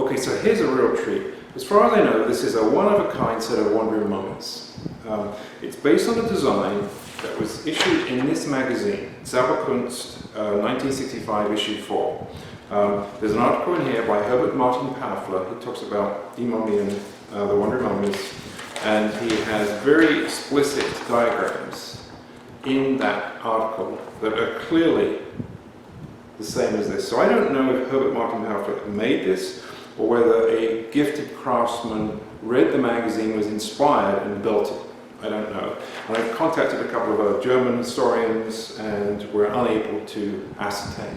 Okay, so here's a real treat. As far as I know, this is a one-of-a-kind set of wandering mummies. It's based on a design that was issued in this magazine, Zauberkunst, 1965, issue 4. There's an article in here by Herbert Paufler. He talks about the mummy and the wandering mummies, and he has very explicit diagrams in that article that are clearly the same as this. So I don't know if Herbert Paufler made this, or whether a gifted craftsman read the magazine, was inspired and built it. I don't know. And I've contacted a couple of German historians and we're unable to ascertain.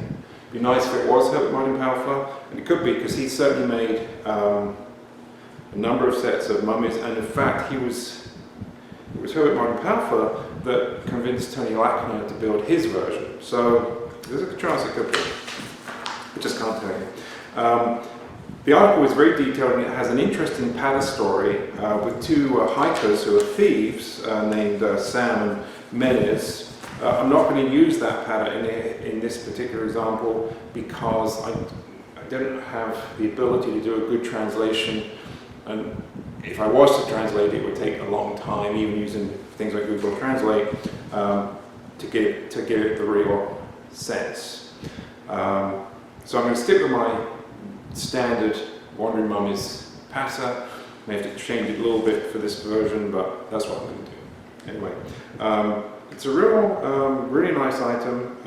It'd be nice if it was Herbert Paufler, and it could be, because he certainly made a number of sets of mummies, and in fact it was Herbert Paufler that convinced Tony Lackner to build his version. So there's a chance it could be. I just can't tell you. The article is very detailed, and it has an interesting patter story with two hikers who are thieves named Sam and Menes. I'm not going to use that patter in this particular example because I don't have the ability to do a good translation, and if I was to translate it would take a long time, even using things like Google Translate, to give it the real sense. So I'm going to stick with my standard Wandering Mummies patter. May have to change it a little bit for this version, but that's what I'm going to do. Anyway, it's a really nice item,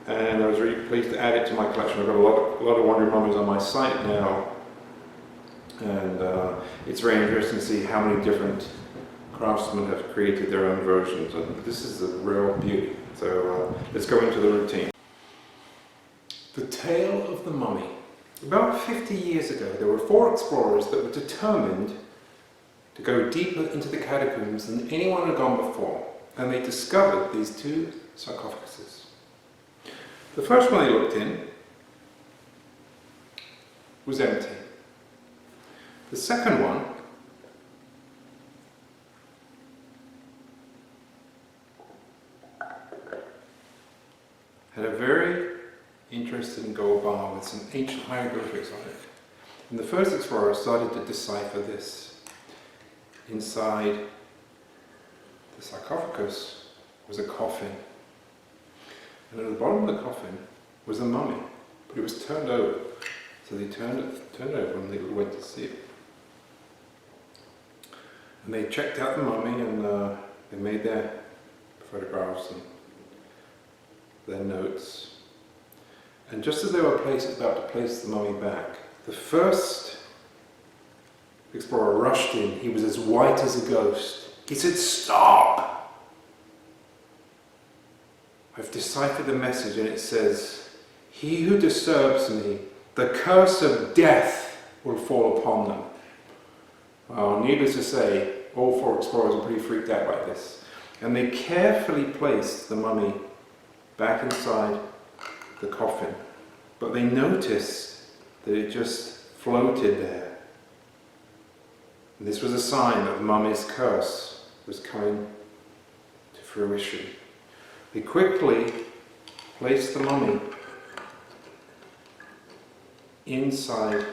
and I was really pleased to add it to my collection. I've got a lot of Wandering Mummies on my site now, and it's very interesting to see how many different craftsmen have created their own versions, and this is a real beauty. So let's go into the routine. The Tale of the Mummy. About 50 years ago, there were 4 explorers that were determined to go deeper into the catacombs than anyone had gone before, and they discovered these 2 sarcophaguses. The first one they looked in was empty. The second one had a very interesting gold bar with some ancient hieroglyphics on it. And the first explorer started to decipher this. Inside the sarcophagus was a coffin. And at the bottom of the coffin was a mummy, but it was turned over. So they turned it over and they went to see it. And they checked out the mummy, and they made their photographs and their notes. And just as they were about to place the mummy back, the first explorer rushed in. He was as white as a ghost. He said, "Stop! I've deciphered the message, and it says, 'He who disturbs me, the curse of death will fall upon them.'" Well, needless to say, all 4 explorers were pretty freaked out by this. And they carefully placed the mummy back inside the coffin, but they noticed that it just floated there. And this was a sign that the mummy's curse was coming to fruition. They quickly placed the mummy inside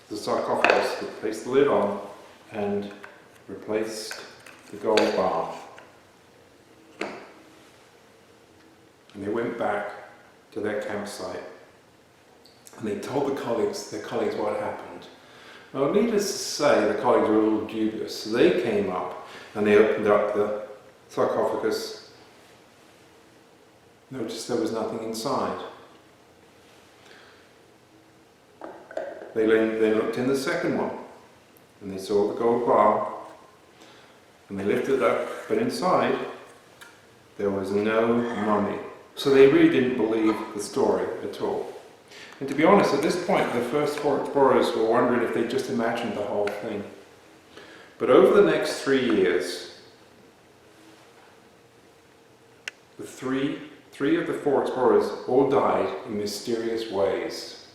the sarcophagus. They placed the lid on and replaced the gold bar. And they went back to their campsite, and they told their colleagues what had happened. Well, needless to say, the colleagues were a little dubious. So they came up and they opened up the sarcophagus, noticed there was nothing inside. They looked in the second one, and they saw the gold bar, and they lifted it up, but inside there was no mummy. So they really didn't believe the story at all. And to be honest, at this point, the first 4 explorers were wondering if they just imagined the whole thing. But over the next 3 years, the three of the 4 explorers all died in mysterious ways.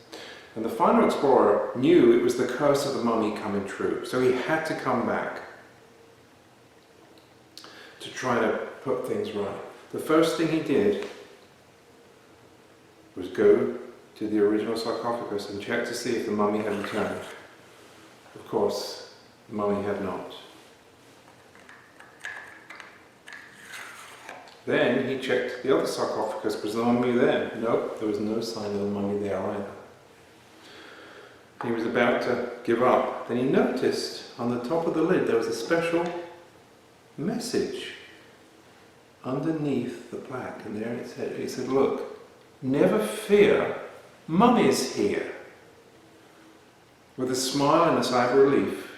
And the final explorer knew it was the curse of the mummy coming true, so he had to come back to try to put things right. The first thing he did was go to the original sarcophagus and checked to see if the mummy had returned. Of course, the mummy had not. Then he checked the other sarcophagus. Was the mummy there? Nope, there was no sign of the mummy there either. He was about to give up. Then he noticed on the top of the lid there was a special message underneath the plaque, and there it said, look, never fear, Mummy's here. With a smile and a sigh of relief,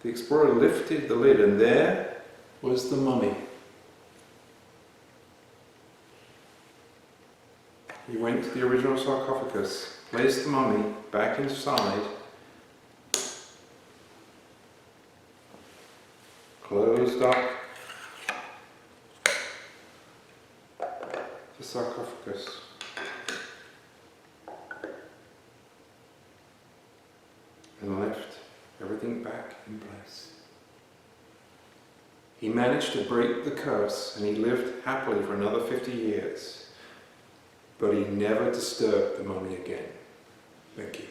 the explorer lifted the lid, and there was the mummy. He went to the original sarcophagus, placed the mummy back inside, closed up the sarcophagus, and left everything back in place. He managed to break the curse, and he lived happily for another 50 years. But he never disturbed the mummy again. Thank you.